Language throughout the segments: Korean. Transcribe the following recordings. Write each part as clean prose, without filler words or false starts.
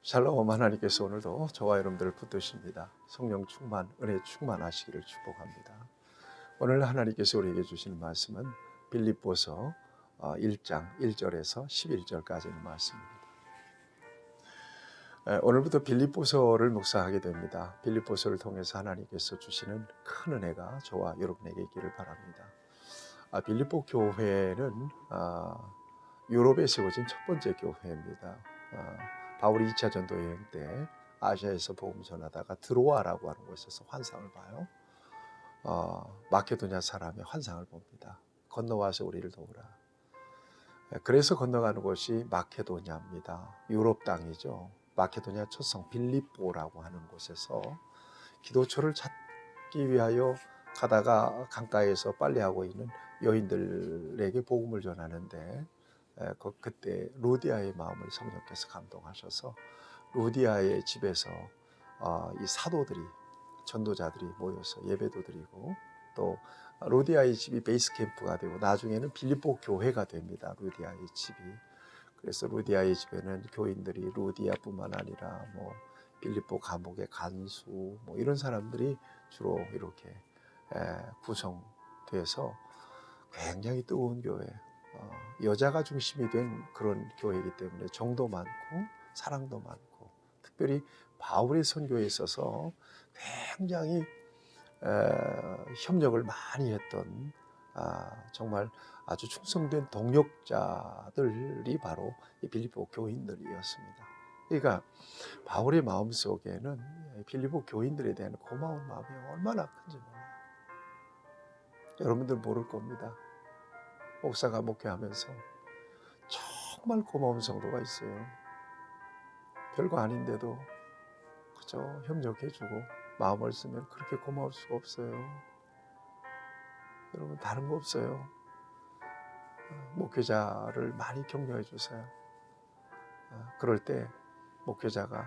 샬롬. 하나님께서 오늘도 저와 여러분들을 붙드십니다. 성령 충만, 은혜 충만하시기를 축복합니다. 오늘 하나님께서 우리에게 주시는 말씀은 빌립보서 1장 1절에서 11절까지의 말씀입니다. 오늘부터 빌립보서를 묵상하게 됩니다. 빌립보서를 통해서 하나님께서 주시는 큰 은혜가 저와 여러분에게 있기를 바랍니다. 빌립보 교회는 유럽에 세워진 첫 번째 교회입니다. 바울이 2차 전도 여행 때 아시아에서 복음 전하다가 드로아라고 하는 곳에서 환상을 봐요. 마케도냐 사람의 환상을 봅니다. 건너와서 우리를 도우라. 그래서 건너가는 곳이 마케도냐입니다. 유럽 땅이죠. 마케도냐 초성 빌립보라고 하는 곳에서 기도처를 찾기 위하여 가다가 강가에서 빨래하고 있는 여인들에게 복음을 전하는데 그때 루디아의 마음을 성령께서 감동하셔서 루디아의 집에서 이 사도들이, 전도자들이 모여서 예배도 드리고, 또 루디아의 집이 베이스 캠프가 되고 나중에는 빌립보 교회가 됩니다. 루디아의 집이. 그래서 루디아의 집에는 교인들이 루디아뿐만 아니라 빌립보 감옥의 간수 이런 사람들이 주로 이렇게 구성돼서 굉장히 뜨거운 교회, 여자가 중심이 된 그런 교회이기 때문에 정도 많고 사랑도 많고, 특별히 바울의 선교에 있어서 굉장히 협력을 많이 했던 정말 아주 충성된 동역자들이 바로 이 빌립보 교인들이었습니다. 그러니까 바울의 마음속에는 빌립보 교인들에 대한 고마운 마음이 얼마나 큰지 몰라요. 여러분들 모를 겁니다. 목사가 목회하면서 정말 고마운 성도가 있어요. 별거 아닌데도 그저 협력해주고 마음을 쓰면 그렇게 고마울 수가 없어요. 여러분, 다른 거 없어요. 목회자를 많이 격려해 주세요. 그럴 때 목회자가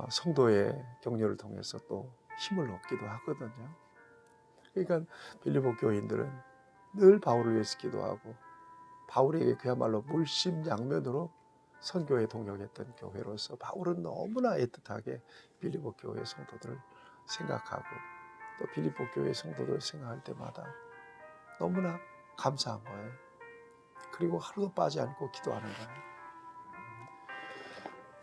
성도의 격려를 통해서 또 힘을 얻기도 하거든요. 그러니까 빌립보 교인들은 늘 바울을 위해서 기도하고 바울에게 그야말로 물심양면으로 선교에 동역했던 교회로서 바울은 너무나 애틋하게 빌립보 교회 성도들을 생각하고, 또 빌립보 교회 성도들을 생각할 때마다 너무나 감사한 거예요. 그리고 하루도 빠지 않고 기도하는 거예요.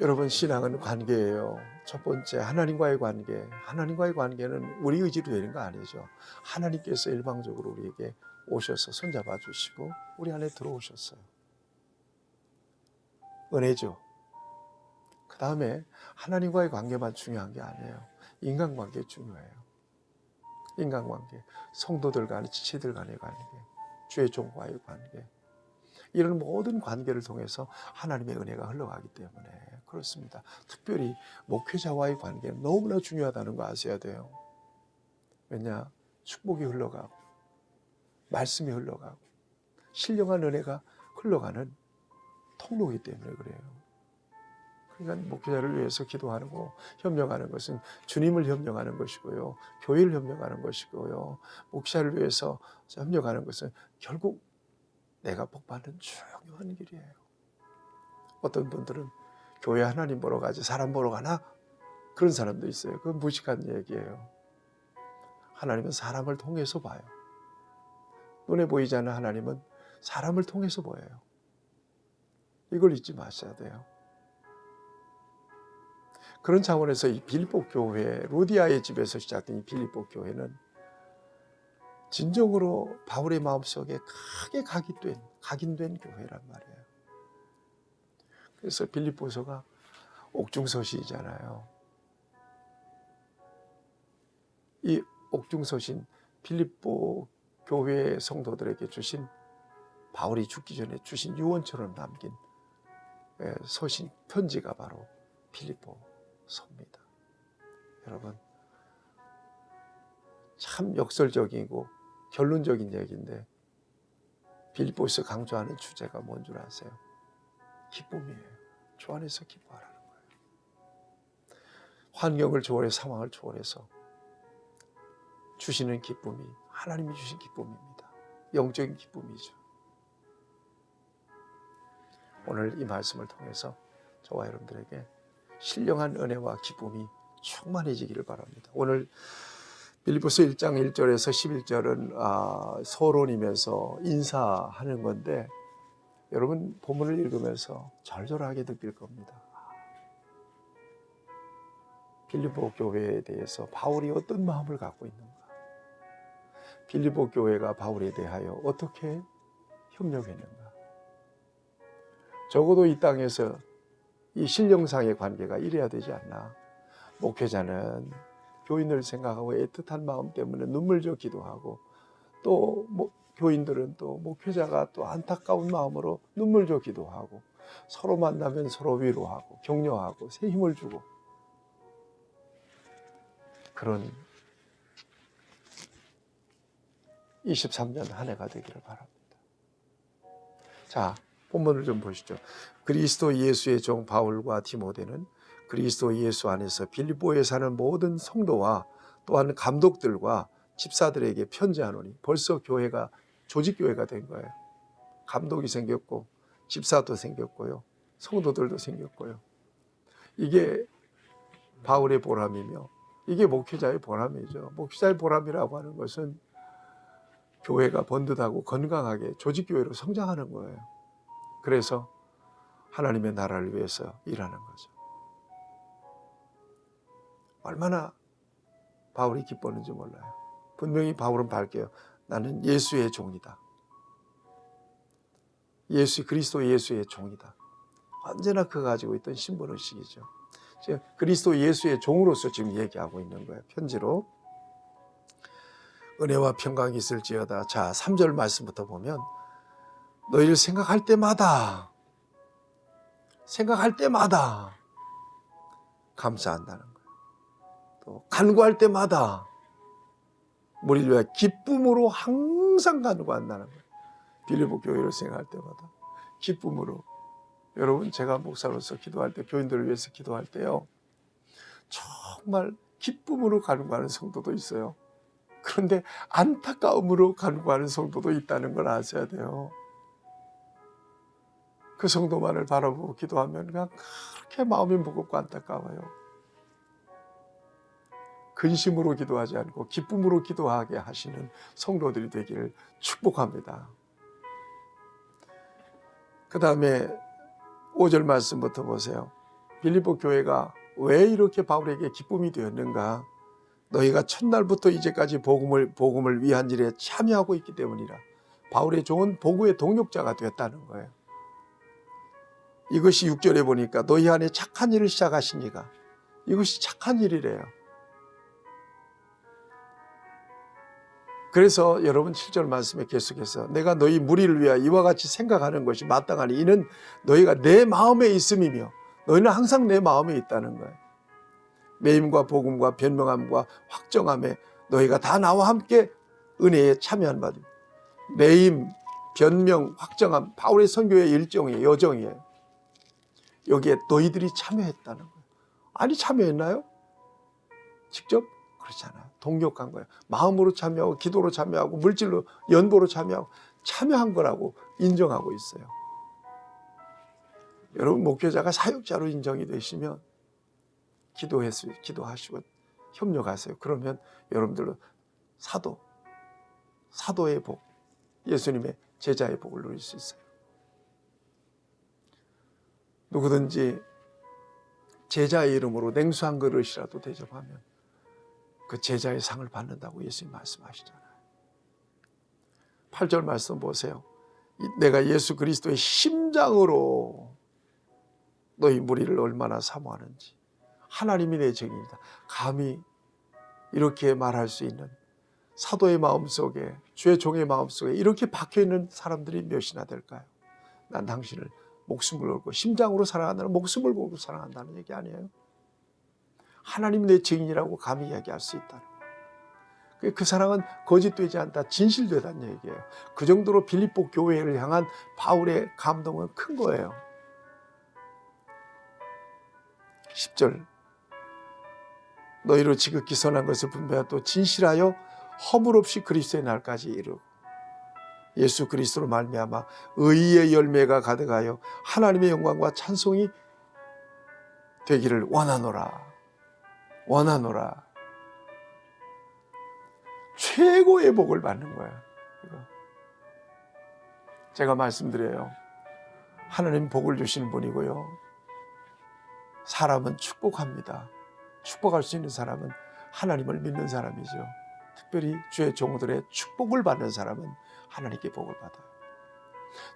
여러분, 신앙은 관계예요. 첫 번째, 하나님과의 관계. 하나님과의 관계는 우리 의지로 되는 거 아니죠. 하나님께서 일방적으로 우리에게 오셔서 손잡아 주시고 우리 안에 들어오셨어요. 은혜죠. 그 다음에 하나님과의 관계만 중요한 게 아니에요. 인간관계 중요해요. 인간관계, 성도들 간의, 지체들 간의 관계, 주의 종과의 관계, 이런 모든 관계를 통해서 하나님의 은혜가 흘러가기 때문에 그렇습니다. 특별히 목회자와의 관계는 너무나 중요하다는 거 아셔야 돼요. 왜냐? 축복이 흘러가고 말씀이 흘러가고 신령한 은혜가 흘러가는 통로이기 때문에 그래요. 그러니까 목회자를 위해서 기도하는 거, 협력하는 것은 주님을 협력하는 것이고요, 교회를 협력하는 것이고요, 목사를 위해서 협력하는 것은 결국 내가 복받는 중요한 길이에요. 어떤 분들은 교회 하나님 보러 가지 사람 보러 가나? 그런 사람도 있어요. 그건 무식한 얘기예요. 하나님은 사람을 통해서 봐요. 눈에 보이지 않는 하나님은 사람을 통해서 보여요. 이걸 잊지 마셔야 돼요. 그런 차원에서 이 빌립보 교회, 루디아의 집에서 시작된 이 빌립보 교회는 진정으로 바울의 마음속에 크게 각인된 교회란 말이에요. 그래서 빌립보서가 옥중서신이잖아요. 이 옥중서신, 빌립보 교회 성도들에게 주신, 바울이 죽기 전에 주신 유언처럼 남긴 서신, 편지가 바로 빌립보서입니다. 여러분, 참 역설적이고 결론적인 얘기인데 빌립보에서 강조하는 주제가 뭔 줄 아세요? 기쁨이에요. 주 안에서 기뻐하라는 거예요. 환경을 초월해, 상황을 초월해서 주시는 기쁨이 하나님이 주신 기쁨입니다. 영적인 기쁨이죠. 오늘 이 말씀을 통해서 저와 여러분들에게 신령한 은혜와 기쁨이 충만해지기를 바랍니다. 오늘 빌립보서 1장 1절에서 11절은 서론이면서 인사하는 건데 여러분 본문을 읽으면서 절절하게 느낄 겁니다. 빌립보 교회에 대해서 바울이 어떤 마음을 갖고 있는가? 빌립보 교회가 바울에 대하여 어떻게 협력했는가? 적어도 이 땅에서 이 신령상의 관계가 이래야 되지 않나? 목회자는 교인을 생각하고 애틋한 마음 때문에 눈물져 기도하고 또 교인들은 또 목회자가 또 안타까운 마음으로 눈물져 기도하고 서로 만나면 서로 위로하고 격려하고 새 힘을 주고 그런 23년 한 해가 되기를 바랍니다. 자, 본문을 좀 보시죠. 그리스도 예수의 종 바울과 디모데는 그리스도 예수 안에서 빌립보에 사는 모든 성도와 또한 감독들과 집사들에게 편지하노니 벌써 교회가 조직교회가 된 거예요. 감독이 생겼고 집사도 생겼고요. 성도들도 생겼고요. 이게 바울의 보람이며 이게 목회자의 보람이죠. 목회자의 보람이라고 하는 것은 교회가 번듯하고 건강하게 조직교회로 성장하는 거예요. 그래서 하나님의 나라를 위해서 일하는 거죠. 얼마나 바울이 기뻤는지 몰라요. 분명히 바울은 밝혀요. 나는 예수의 종이다. 그리스도 예수의 종이다. 언제나 그가 가지고 있던 신분의식이죠. 그리스도 예수의 종으로서 지금 얘기하고 있는 거예요. 편지로. 은혜와 평강이 있을지어다. 자, 3절 말씀부터 보면 너희를 생각할 때마다 감사한다는 거예요. 또 간구할 때마다 우리를 위해 기쁨으로 항상 간구한다는 거예요. 빌립보 교회를 생각할 때마다 기쁨으로. 여러분, 제가 목사로서 기도할 때, 교인들을 위해서 기도할 때요, 정말 기쁨으로 간구하는 성도도 있어요. 그런데 안타까움으로 간구하는 성도도 있다는 걸 아셔야 돼요. 그 성도만을 바라보고 기도하면 그냥 그렇게 마음이 무겁고 안타까워요. 근심으로 기도하지 않고 기쁨으로 기도하게 하시는 성도들이 되기를 축복합니다. 그 다음에 5절 말씀부터 보세요. 빌립보 교회가 왜 이렇게 바울에게 기쁨이 되었는가? 너희가 첫날부터 이제까지 복음을 위한 일에 참여하고 있기 때문이라. 바울의 종은 복음의 동력자가 되었다는 거예요. 이것이 6절에 보니까 너희 안에 착한 일을 시작하시니까 이것이 착한 일이래요. 그래서 여러분 7절 말씀에 계속해서 내가 너희 무리를 위하여 이와 같이 생각하는 것이 마땅하니 이는 너희가 내 마음에 있음이며 너희는 항상 내 마음에 있다는 거예요. 매임과 복음과 변명함과 확정함에 너희가 다 나와 함께 은혜에 참여한 바들. 매임, 변명, 확정함, 바울의 선교의 일정이에요. 여정이에요. 여기에 너희들이 참여했다는 거예요. 아니 참여했나요? 직접? 그렇잖아요. 동력한 거예요. 마음으로 참여하고 기도로 참여하고 물질로 연보로 참여한 거라고 인정하고 있어요. 여러분 목회자가 사역자로 인정이 되시면 기도하시고 협력하세요. 그러면 여러분들로 사도의 복, 예수님의 제자의 복을 누릴 수 있어요. 누구든지 제자의 이름으로 냉수 한 그릇이라도 대접하면 그 제자의 상을 받는다고 예수님 말씀하시잖아요. 8절 말씀 보세요. 내가 예수 그리스도의 심장으로 너희 무리를 얼마나 사모하는지. 하나님이 내 증인이다. 감히 이렇게 말할 수 있는 사도의 마음속에, 주의 종의 마음속에 이렇게 박혀있는 사람들이 몇이나 될까요? 난 당신을 목숨을 걸고 심장으로 사랑한다는, 목숨을 걸고 사랑한다는 얘기 아니에요? 하나님 내 증인이라고 감히 이야기할 수 있다는 거예요. 그 사랑은 거짓되지 않다, 진실되다는 얘기예요. 그 정도로 빌립보 교회를 향한 바울의 감동은 큰 거예요. 10절 너희로 지극히 선한 것을 분배하여 또 진실하여 허물 없이 그리스도의 날까지 이르고 예수 그리스도로 말미암아 의의 열매가 가득하여 하나님의 영광과 찬송이 되기를 원하노라. 원하노라. 최고의 복을 받는 거야. 이거. 제가 말씀드려요. 하나님 복을 주시는 분이고요. 사람은 축복합니다. 축복할 수 있는 사람은 하나님을 믿는 사람이죠. 특별히 주의 종들의 축복을 받는 사람은 하나님께 복을 받아요.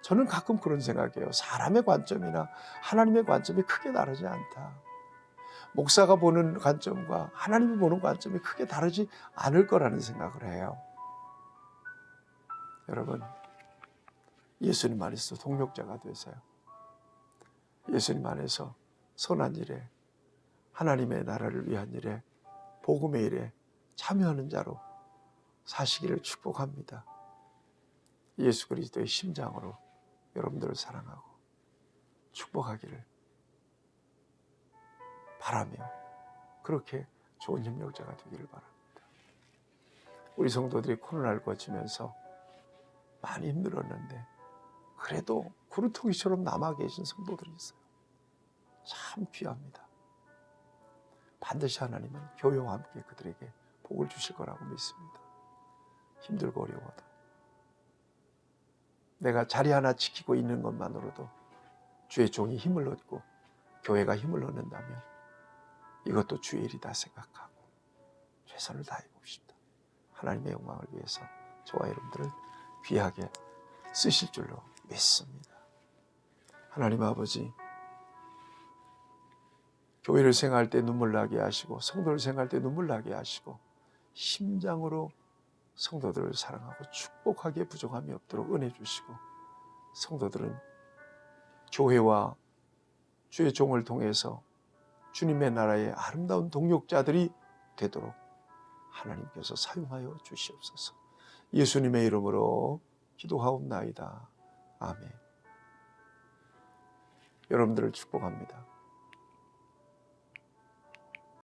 저는 가끔 그런 생각이에요. 사람의 관점이나 하나님의 관점이 크게 다르지 않다. 목사가 보는 관점과 하나님이 보는 관점이 크게 다르지 않을 거라는 생각을 해요. 여러분, 예수님 안에서 동력자가 되세요. 예수님 안에서 선한 일에, 하나님의 나라를 위한 일에, 복음의 일에 참여하는 자로 사시기를 축복합니다. 예수 그리스도의 심장으로 여러분들을 사랑하고 축복하기를 바라며 그렇게 좋은 협력자가 되기를 바랍니다. 우리 성도들이 코로나를 거치면서 많이 힘들었는데 그래도 구루토기처럼 남아 계신 성도들이 있어요. 참 귀합니다. 반드시 하나님은 교회와 함께 그들에게 복을 주실 거라고 믿습니다. 힘들고 어려워도 내가 자리 하나 지키고 있는 것만으로도 주의 종이 힘을 얻고 교회가 힘을 얻는다면 이것도 주의 일이다 생각하고 최선을 다해 봅시다. 하나님의 영광을 위해서 저와 여러분들을 귀하게 쓰실 줄로 믿습니다. 하나님 아버지, 교회를 생활할 때 눈물 나게 하시고 성도를 생활할 때 눈물 나게 하시고 심장으로 성도들을 사랑하고 축복하기에 부족함이 없도록 은혜 주시고 성도들은 교회와 주의 종을 통해서 주님의 나라의 아름다운 동역자들이 되도록 하나님께서 사용하여 주시옵소서. 예수님의 이름으로 기도하옵나이다. 아멘. 여러분들을 축복합니다.